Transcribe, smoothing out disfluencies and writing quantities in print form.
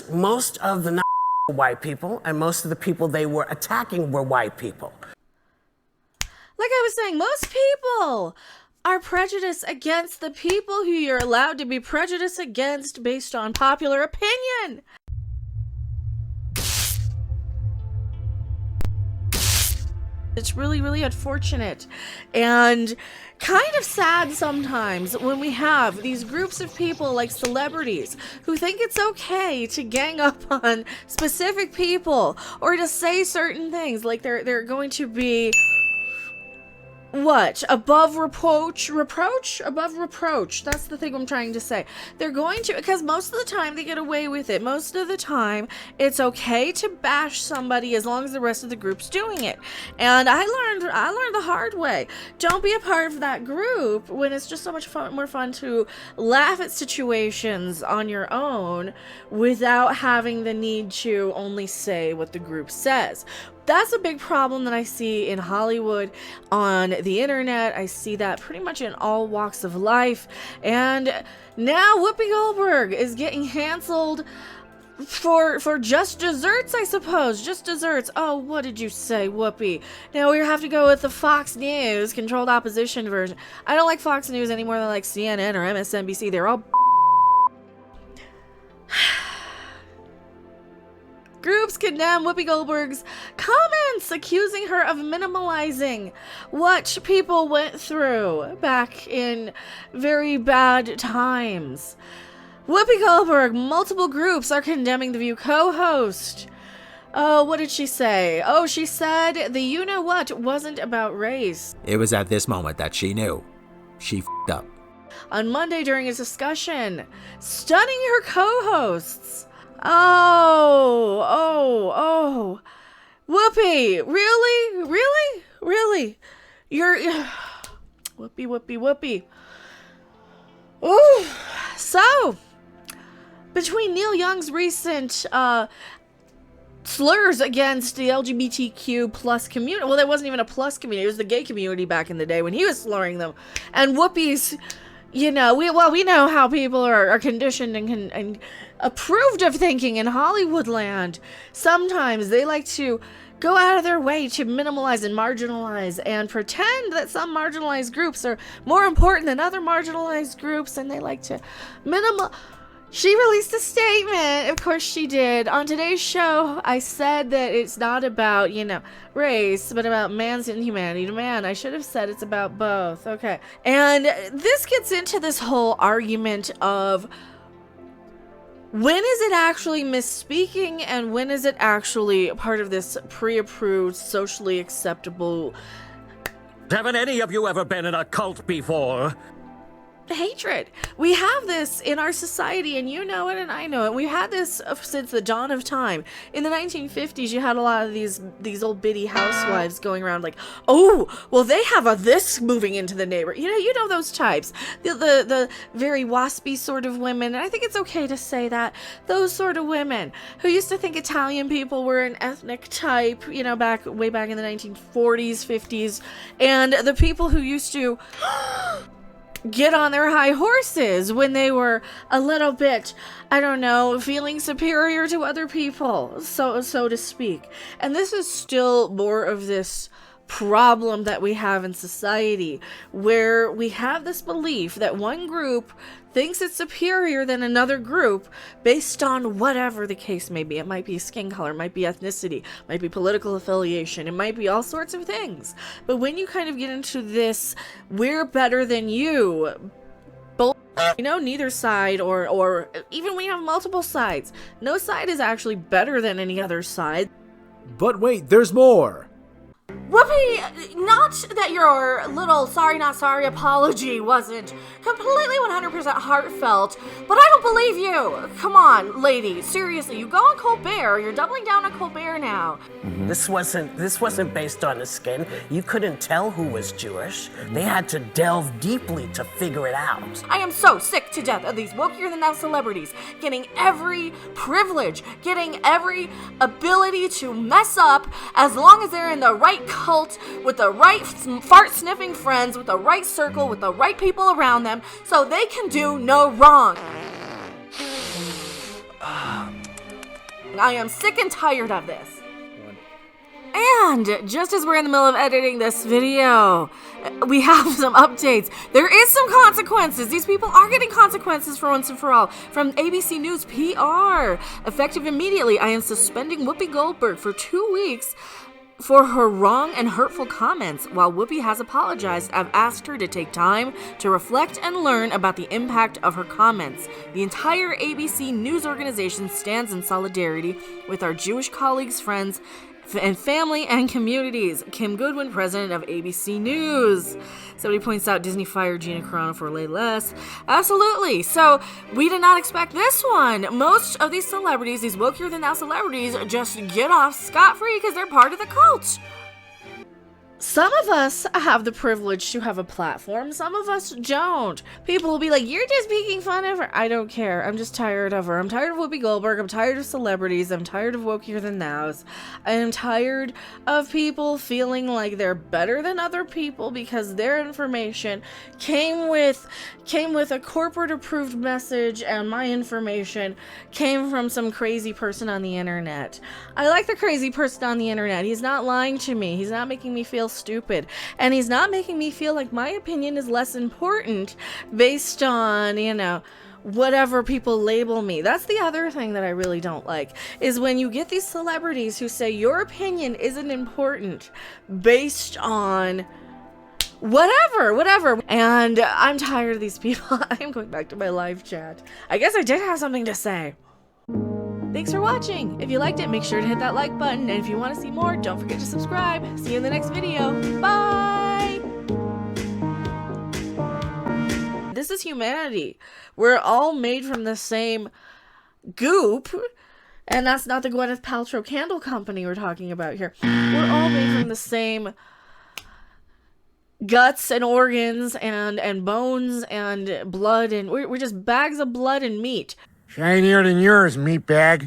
because most of the not white people and most of the people they were attacking were white people. Like I was saying, most people are prejudiced against the people who you're allowed to be prejudiced against based on popular opinion. It's really, really unfortunate and kind of sad sometimes when we have these groups of people like celebrities who think it's okay to gang up on specific people or to say certain things like they're going to be above reproach? Above reproach. That's the thing I'm trying to say. They're going to, because most of the time they get away with it. Most of the time it's okay to bash somebody as long as the rest of the group's doing it. And I learned the hard way. Don't be a part of that group when it's just so much more fun to laugh at situations on your own without having the need to only say what the group says. That's a big problem that I see in Hollywood, on the internet. I see that pretty much in all walks of life. And now Whoopi Goldberg is getting canceled for just desserts, I suppose. Just desserts. Oh, what did you say, Whoopi? Now we have to go with the Fox News controlled opposition version. I don't like Fox News any more than I like CNN or MSNBC. They're all Groups condemn Whoopi Goldberg's comments, accusing her of minimalizing what people went through back in very bad times. Whoopi Goldberg, multiple groups are condemning the View co-host. Oh, what did she say? Oh, she said the you-know-what wasn't about race. It was at this moment that she knew. She f***ed up. On Monday during a discussion, stunning her co-hosts. Oh. Whoopi, really? You're Whoopi. Ooh. So, between Neil Young's recent slurs against the LGBTQ plus community, well, there wasn't even a plus community, it was the gay community back in the day when he was slurring them, and Whoopi's, we know how people are conditioned and approved of thinking in Hollywood land. Sometimes they like to go out of their way to minimalize and marginalize and pretend that some marginalized groups are more important than other marginalized groups, and they like to She released a statement. Of course she did. On today's show, I said that it's not about, race, but about man's inhumanity to man. I should have said it's about both. Okay. And this gets into this whole argument of when is it actually misspeaking and when is it actually part of this pre-approved, socially acceptable... Haven't any of you ever been in a cult before? Hatred. We have this in our society, and you know it and I know it. We had this since the dawn of time. In the 1950s, you had a lot of these old biddy housewives going around like, oh, well, they have a this moving into the neighborhood. You know those types. The very waspy sort of women, and I think it's okay to say that. Those sort of women who used to think Italian people were an ethnic type, way back in the 1940s, 50s, and the people who used to get on their high horses when they were a little bit, feeling superior to other people, so to speak. And this is still more of this problem that we have in society, where we have this belief that one group thinks it's superior than another group based on whatever the case may be. It might be skin color, it might be ethnicity, it might be political affiliation, it might be all sorts of things. But when you kind of get into this, we're better than you, neither side, or even when you have multiple sides, no side is actually better than any other side. But wait, there's more. Whoopi, not that your little sorry not sorry apology wasn't completely 100% heartfelt, but I don't believe you. Come on, lady, seriously, you go on Colbert, you're doubling down on Colbert now. Mm-hmm. This wasn't based on the skin. You couldn't tell who was Jewish. They had to delve deeply to figure it out. I am so sick to death of these wokier than thou celebrities getting every privilege, getting every ability to mess up as long as they're in the right cult, with the right fart-sniffing friends, with the right circle, with the right people around them, so they can do no wrong. I am sick and tired of this. And just as we're in the middle of editing this video, we have some updates. There is some consequences. These people are getting consequences for once and for all. From ABC News PR, effective immediately, I am suspending Whoopi Goldberg for 2 weeks for her wrong and hurtful comments. While Whoopi has apologized, I've asked her to take time to reflect and learn about the impact of her comments. The entire ABC News organization stands in solidarity with our Jewish colleagues, friends, and family and communities. Kim Goodwin, president of ABC News. Somebody points out Disney fired Gina Carano for Lay Less. Absolutely. So we did not expect this one. Most of these celebrities, these wokier than thou celebrities, just get off scot-free because they're part of the cult. Some of us have the privilege to have a platform. Some of us don't. People will be like, you're just making fun of her. I don't care. I'm just tired of her. I'm tired of Whoopi Goldberg. I'm tired of celebrities. I'm tired of wokier than thous. I am tired of people feeling like they're better than other people because their information came with a corporate approved message, and my information came from some crazy person on the internet. I like the crazy person on the internet. He's not lying to me. He's not making me feel stupid, and he's not making me feel like my opinion is less important based on, whatever people label me. That's the other thing that I really don't like, is when you get these celebrities who say your opinion isn't important based on whatever. And I'm tired of these people. I'm going back to my live chat. I guess I did have something to say. Thanks for watching. If you liked it, make sure to hit that like button. And if you want to see more, don't forget to subscribe. See you in the next video. Bye! This is humanity. We're all made from the same goop. And that's not the Gwyneth Paltrow candle company we're talking about here. We're all made from the same guts and organs and bones and blood. And we're just bags of blood and meat. Shinier than yours, meatbag.